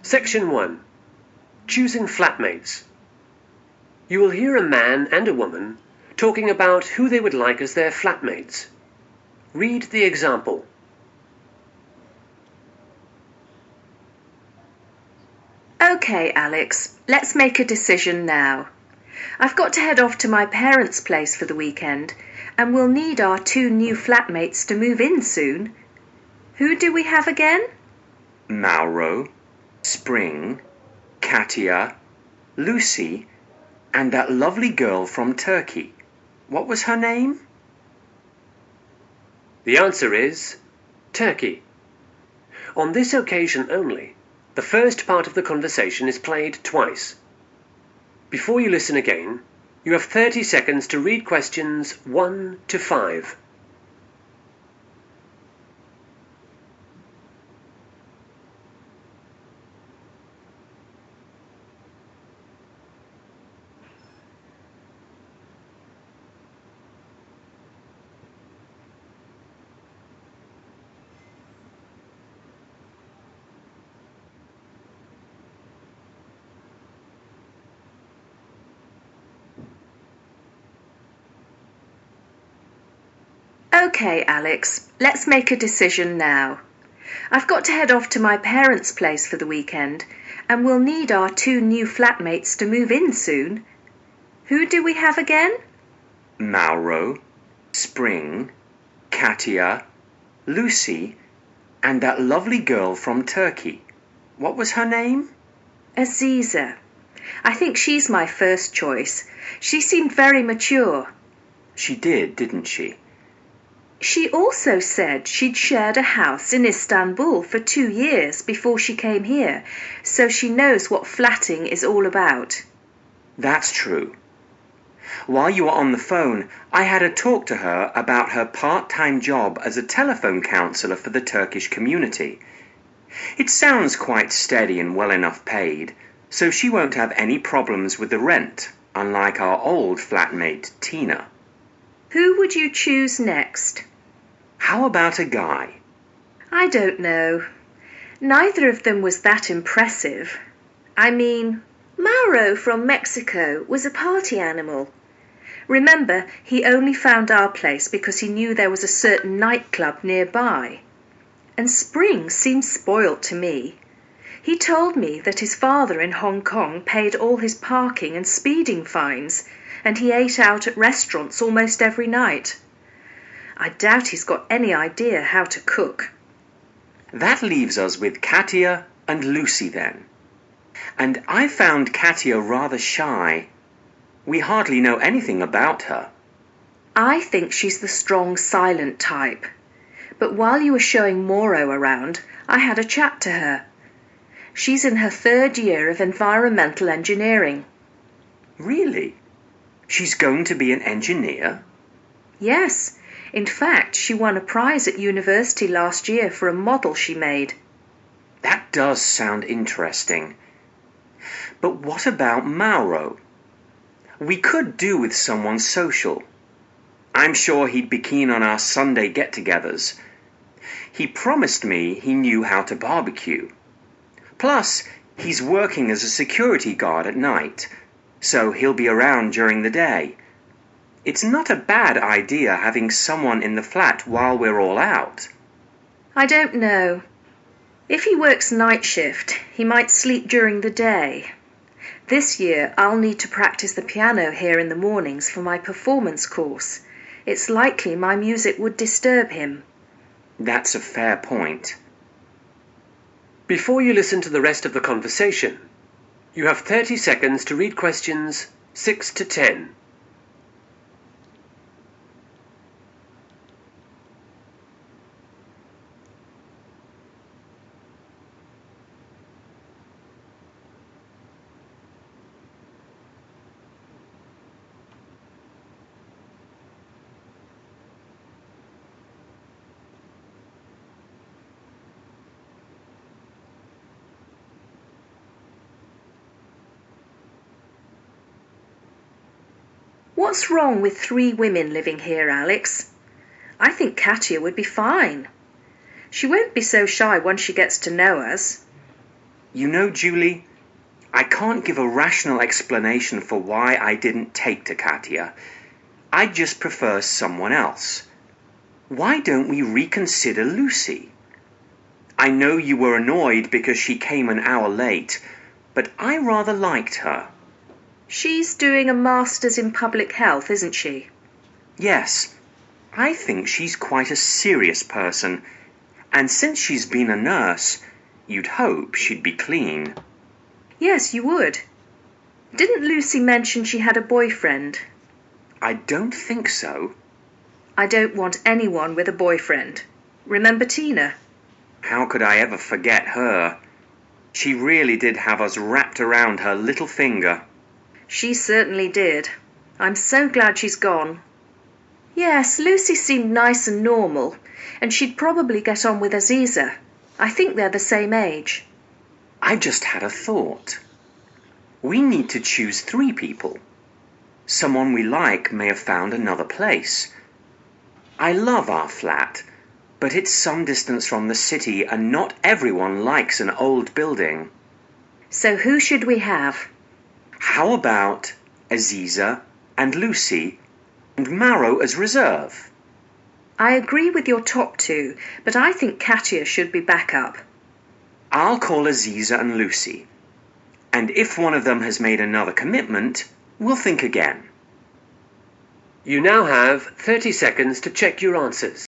Section 1. Choosing flatmates. You will hear a man and a woman talking about who they would like as their flatmates. Read the example. Okay, Alex, let's make a decision now. I've got to head off to my parents' place for the weekend, and we'll need our 2 new flatmates to move in soon. Who do we have again? Mauro, Spring, Katia, Lucy, and that lovely girl from Turkey. What was her name? The answer is Turkey. On this occasion only, the first part of the conversation is played twice. Before you listen again, you have 30 seconds to read questions 1 to 5. Okay, Alex, let's make a decision now. I've got to head off to my parents' place for the weekend, and we'll need our 2 new flatmates to move in soon. Who do we have again? Mauro, Spring, Katia, Lucy, and that lovely girl from Turkey. What was her name? Aziza. I think she's my first choice. She seemed very mature. She did, didn't she? She also said she'd shared a house in Istanbul for 2 years before she came here, so she knows what flatting is all about. That's true. While you were on the phone, I had a talk to her about her part-time job as a telephone counselor for the Turkish community. It sounds quite steady and well enough paid, so she won't have any problems with the rent, unlike our old flatmate, Tina. Who would you choose next? How about a guy? I don't know. Neither of them was that impressive. I mean, Mauro from Mexico was a party animal. Remember, he only found our place because he knew there was a certain nightclub nearby. And Spring seemed spoilt to me. He told me that his father in Hong Kong paid all his parking and speeding fines, and he ate out at restaurants almost every night. I doubt he's got any idea how to cook. That leaves us with Katia and Lucy then. And I found Katia rather shy. We hardly know anything about her. I think she's the strong, silent type. But while you were showing Mauro around, I had a chat to her. She's in her 3rd year of environmental engineering. Really? She's going to be an engineer? Yes. In fact, she won a prize at university last year for a model she made. That does sound interesting. But what about Mauro? We could do with someone social. I'm sure he'd be keen on our Sunday get-togethers. He promised me he knew how to barbecue. Plus, he's working as a security guard at night, so he'll be around during the day. It's not a bad idea having someone in the flat while we're all out. I don't know. If he works night shift, he might sleep during the day. This year, I'll need to practice the piano here in the mornings for my performance course. It's likely my music would disturb him. That's a fair point. Before you listen to the rest of the conversation, you have 30 seconds to read questions 6 to 10. What's wrong with 3 women living here, Alex? I think Katia would be fine. She won't be so shy once she gets to know us. You know, Julie, I can't give a rational explanation for why I didn't take to Katya. I just prefer someone else. Why don't we reconsider Lucy? I know you were annoyed because she came an hour late, but I rather liked her. She's doing a master's in public health, isn't she? Yes, I think she's quite a serious person, and since she's been a nurse, you'd hope she'd be clean. Yes, you would. Didn't Lucy mention she had a boyfriend? I don't think so. I don't want anyone with a boyfriend. Remember Tina? How could I ever forget her? She really did have us wrapped around her little finger. She certainly did. I'm so glad she's gone. Yes, Lucy seemed nice and normal, and she'd probably get on with Aziza. I think they're the same age. I just had a thought. We need to choose 3 people. Someone we like may have found another place. I love our flat, but it's some distance from the city and not everyone likes an old building. So who should we have? How about Aziza and Lucy and Maro as reserve? I agree with your top 2, but I think Katya should be backup. I'll call Aziza and Lucy, and if one of them has made another commitment, we'll think again. You now have 30 seconds to check your answers.